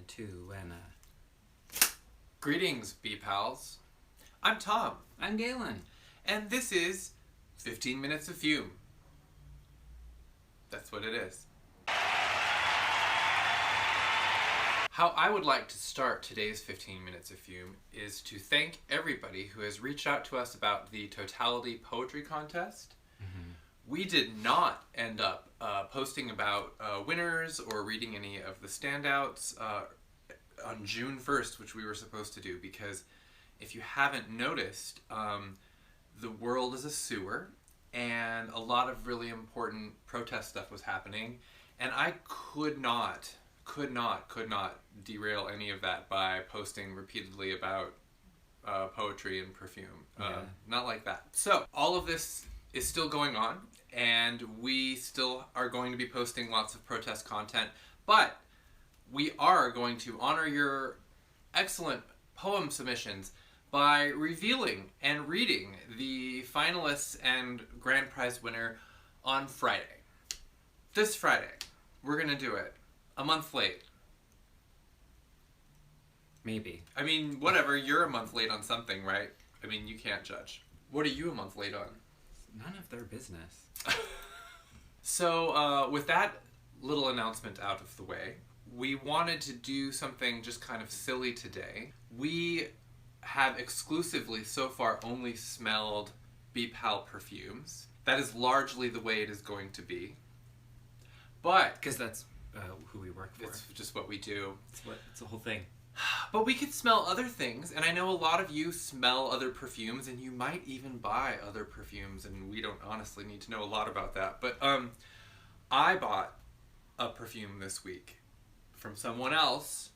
2, and Greetings, bee-pals. I'm Tom. I'm Galen. And this is 15 Minutes of FUME. That's what it is. How I would like to start today's 15 Minutes of FUME is to thank everybody who has reached out to us about the Totality Poetry Contest. Mm-hmm. We did not end up posting about winners or reading any of the standouts on June 1st, which we were supposed to do, because if you haven't noticed, the world is a sewer and a lot of really important protest stuff was happening, and I could not derail any of that by posting repeatedly about poetry and perfume. Not like that. So all of this is still going on, and we still are going to be posting lots of protest content, but we are going to honor your excellent poem submissions by revealing and reading the finalists and grand prize winner on Friday. This Friday. We're gonna do it. A month late. Maybe. I mean, whatever, you're a month late on something, right? I mean, you can't judge. What are you a month late on? None of their business. So, with that little announcement out of the way, we wanted to do something just kind of silly today. We have exclusively, so far, only smelled Bee Pal perfumes. That is largely the way it is going to be. But... because that's who we work for. It's just what we do. It's the whole thing. But we could smell other things, and I know a lot of you smell other perfumes, and you might even buy other perfumes, and we don't honestly need to know a lot about that. But I bought a perfume this week from someone else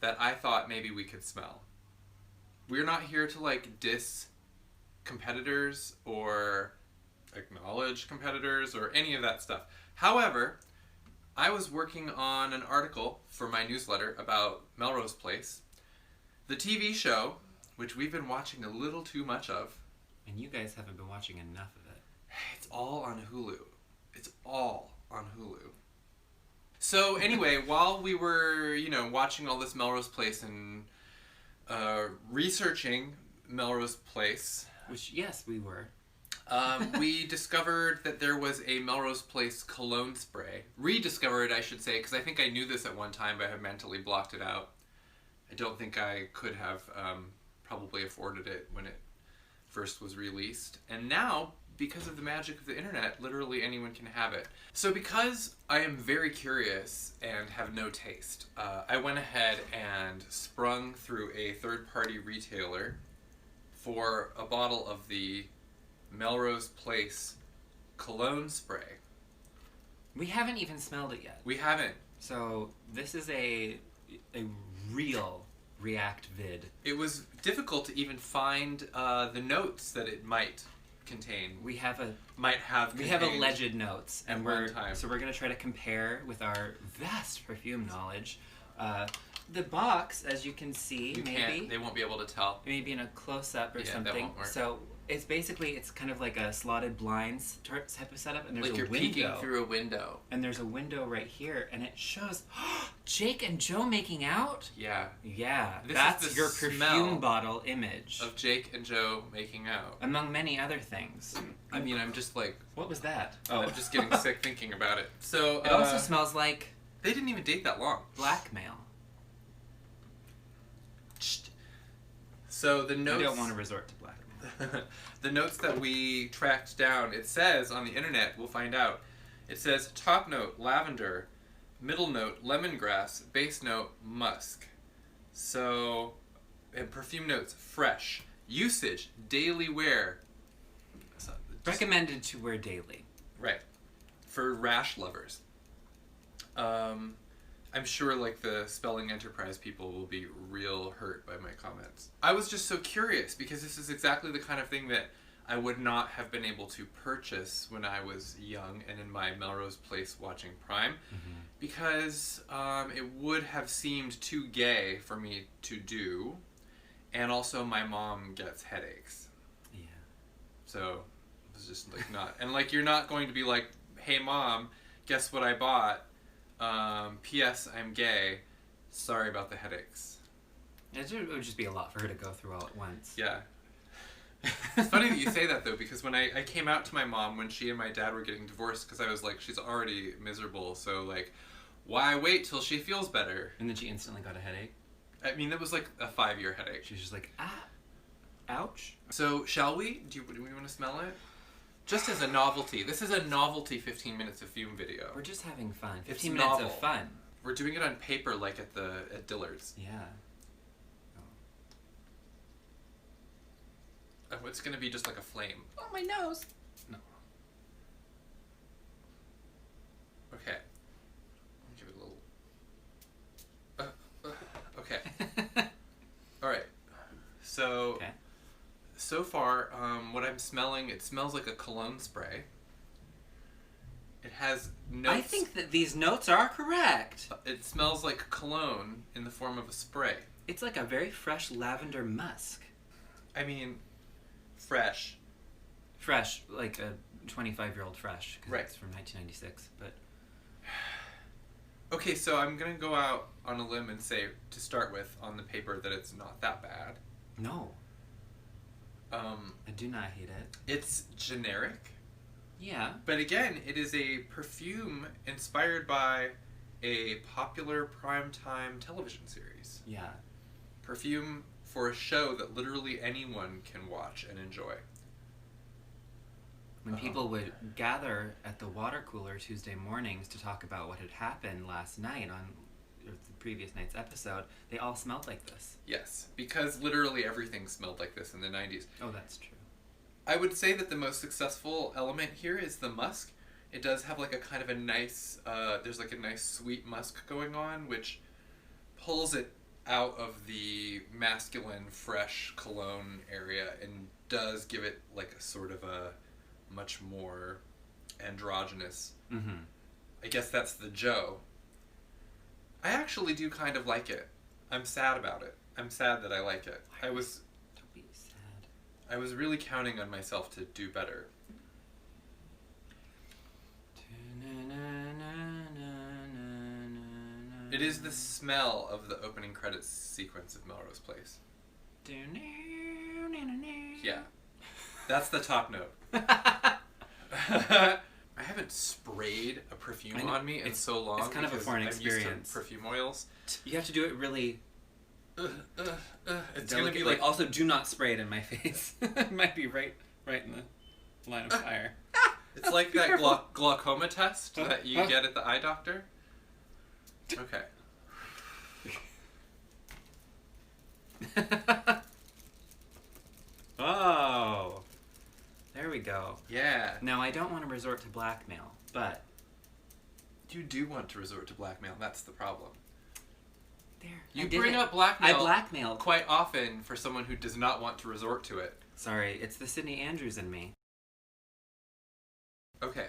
that I thought maybe we could smell. We're not here to like diss competitors or acknowledge competitors or any of that stuff. However, I was working on an article for my newsletter about Melrose Place, the TV show, which we've been watching a little too much of. And you guys haven't been watching enough of it. It's all on Hulu. It's all on Hulu. So anyway, while we were, watching all this Melrose Place and researching Melrose Place... which, yes, we were. We discovered that there was a Melrose Place cologne spray. Rediscovered, I should say, because I think I knew this at one time, but I have mentally blocked it out. I don't think I could have probably afforded it when it first was released. And now, because of the magic of the internet, literally anyone can have it. So because I am very curious and have no taste, I went ahead and sprung through a third-party retailer for a bottle of the Melrose Place cologne spray. We haven't even smelled it yet. We haven't. So this is a real react vid. It was difficult to even find the notes that it might contain. We have alleged notes, at and one time. So we're gonna try to compare with our vast perfume knowledge. The box, as you can see, They won't be able to tell. Maybe in a close-up or something. That won't work. So it's kind of like a slotted blinds type of setup, and there's like a you're window. peeking through a window. And there's a window right here, and it shows Jake and Joe making out. Yeah. Yeah, This that's is the your smell perfume bottle image of Jake and Joe making out. among many other things. I mean, I'm just like... What was that? I'm just getting sick thinking about it. So It also smells like they didn't even date that long. blackmail. So the notes... We don't want to resort to blackmail. The notes that we tracked down, it says on the internet, we'll find out, it says top note, lavender, middle note, lemongrass, base note, musk. So, and perfume notes, fresh. Usage, daily wear. So, Recommended to wear daily. Right. For rash lovers. I'm sure like the Spelling Enterprise people will be real hurt by my comments. I was just so curious because this is exactly the kind of thing that I would not have been able to purchase when I was young and in my Melrose Place watching Prime, because it would have seemed too gay for me to do, and also my mom gets headaches. Yeah. So it was just like not, and like you're not going to be like, hey mom, guess what I bought? P.S. I'm gay, Sorry about the headaches. It would just be a lot for her to go through all at once. Yeah. It's funny that you say that, though, because when I came out to my mom when she and my dad were getting divorced, because I was like, she's already miserable, so, like, why wait till she feels better? And then she instantly got a headache. I mean, that was like a 5-year headache. She's just like, ouch. So, shall we? Do we want to smell it? Just as a novelty. This is a novelty 15 minutes of fume video. We're just having fun. It's 15 minutes novel. of fun. We're doing it on paper like at Dillard's. Yeah. Oh, it's going to be just like a flame. Oh, my nose. No. Okay. Give it a little... okay. All right. So, so far, what I'm smelling, it smells like a cologne spray. It has notes... I think that these notes are correct. It smells like cologne in the form of a spray. It's like a very fresh lavender musk. I mean, fresh. Fresh, like a 25-year-old fresh. Because right. It's from 1996, but... Okay, so I'm going to go out on a limb and say, to start with, on the paper, that it's not that bad. No. I do not hate it. It's generic. Yeah. But again, it is a perfume inspired by a popular primetime television series. Yeah. Perfume for a show that literally anyone can watch and enjoy. When people would gather at the water cooler Tuesday mornings to talk about what had happened last night on the previous night's episode, they all smelled like this. Yes, because literally everything smelled like this in the 90s. Oh, that's true. I would say that the most successful element here is the musk. It does have like a kind of a nice, there's like a nice sweet musk going on, which pulls it out of the masculine, fresh cologne area and does give it like a sort of a much more androgynous. Mm-hmm. I guess that's the Joe. I actually do kind of like it. I'm sad about it. I'm sad that I like it. Don't be sad. I was really counting on myself to do better. It is the smell of the opening credits sequence of Melrose Place. Yeah. That's the top note. I haven't sprayed a perfume on me in so long. It's kind of a foreign experience. Used to perfume oils. You have to do it really... It's going to be like... Also, do not spray it in my face. It might be right in the line of fire. It's like that glaucoma test that you get at the eye doctor. Okay. Oh. There we go. Yeah. Now, I don't want to resort to blackmail, but... You do want to resort to blackmail. That's the problem. There. You bring up blackmail. I blackmailed. Quite often for someone who does not want to resort to it. Sorry, it's the Sydney Andrews in me. Okay.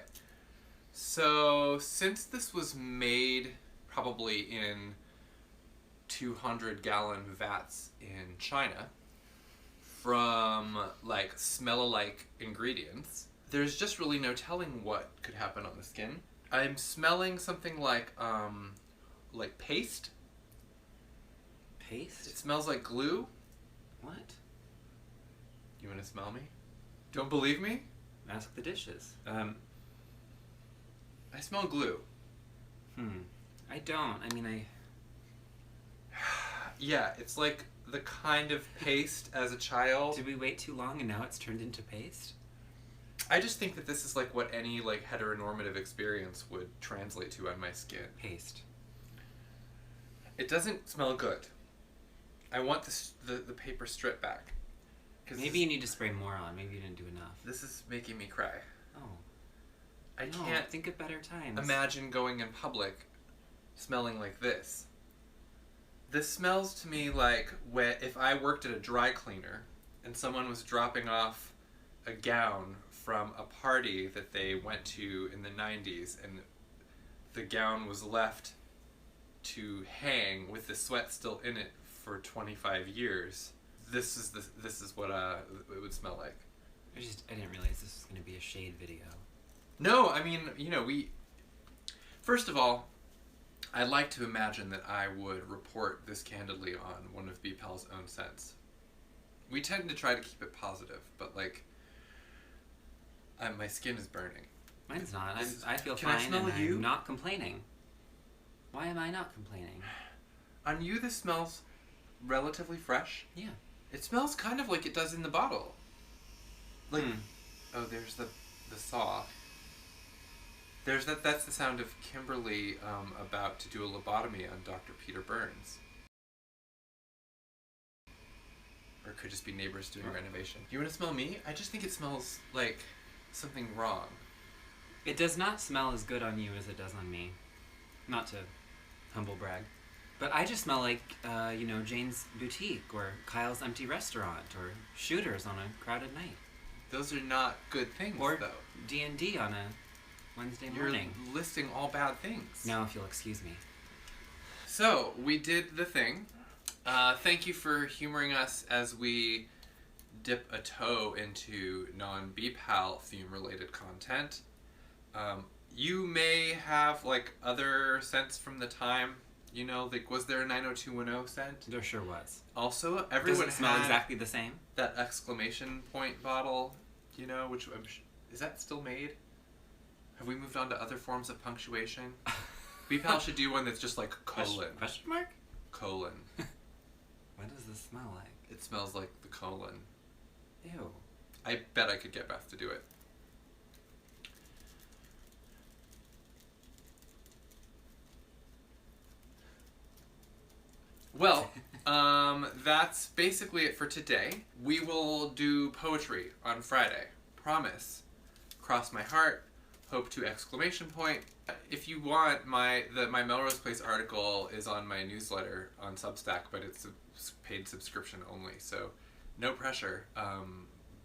So, since this was made probably in 200-gallon vats in China from, like, smell-alike ingredients, there's just really no telling what could happen on the skin. I'm smelling something like paste. Paste? It smells like glue. What? You want to smell me? Don't believe me? Ask the dishes. I smell glue. I don't. I mean, Yeah, it's like the kind of paste as a child. Did we wait too long and now it's turned into paste? I just think that this is like what any like heteronormative experience would translate to on my skin. Paste. It doesn't smell good. I want the paper strip back. Maybe you need to spray more on. Maybe you didn't do enough. This is making me cry. Oh. I can't think of better times. imagine going in public smelling like this. This smells to me like if I worked at a dry cleaner and someone was dropping off a gown from a party that they went to in the 90s and the gown was left to hang with the sweat still in it for 25 years. This is what it would smell like. I didn't realize this was going to be a shade video. No, I mean, first of all, I like to imagine that I would report this candidly on one of BPAL's own scents. We tend to try to keep it positive, but like, my skin is burning. Mine's not. I feel Can I fine smell and you? I'm not complaining. Why am I not complaining? On you, this smells relatively fresh. Yeah. It smells kind of like it does in the bottle. Like, oh, there's the saw. That's the sound of Kimberly about to do a lobotomy on Dr. Peter Burns. Or it could just be neighbors doing renovation. You want to smell me? I just think it smells like something wrong. It does not smell as good on you as it does on me. Not to humble brag. But I just smell like, Jane's Boutique or Kyle's Empty Restaurant or Shooters on a crowded night. Those are not good things, Or though. D&D on a Wednesday morning. You're listing all bad things. Now, if you'll excuse me. So, we did the thing. Thank you for humoring us as we dip a toe into non-BPAL theme-related content. You may have, like, other scents from the time. You know, like, was there a 90210 scent? There sure was. Also, everyone Does it smell had exactly the same? that exclamation point bottle, which is that still made? Have we moved on to other forms of punctuation? BPAL should do one that's just like colon. Question mark? Colon. What does this smell like? It smells like the colon. Ew. I bet I could get Beth to do it. Well, that's basically it for today. We will do poetry on Friday. Promise. Cross my heart. Hope to exclamation point. If you want, my Melrose Place article is on my newsletter on Substack, but it's a paid subscription only, so no pressure.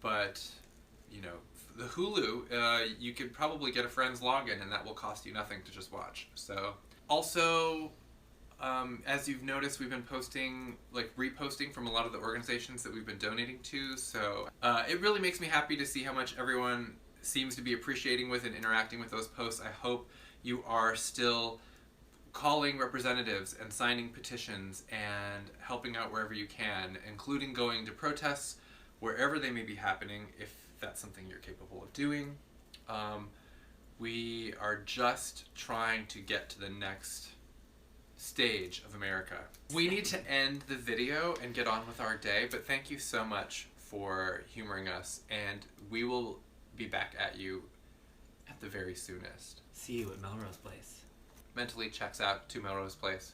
But, the Hulu, you could probably get a friend's login, and that will cost you nothing to just watch. So, also, as you've noticed, we've been reposting from a lot of the organizations that we've been donating to, so it really makes me happy to see how much everyone seems to be appreciating with and interacting with those posts. I hope you are still calling representatives and signing petitions and helping out wherever you can, including going to protests wherever they may be happening, if that's something you're capable of doing. We are just trying to get to the next stage of America. We need to end the video and get on with our day, but thank you so much for humoring us, and we will be back at you at the very soonest. See you at Melrose Place. Mentally checks out to Melrose Place.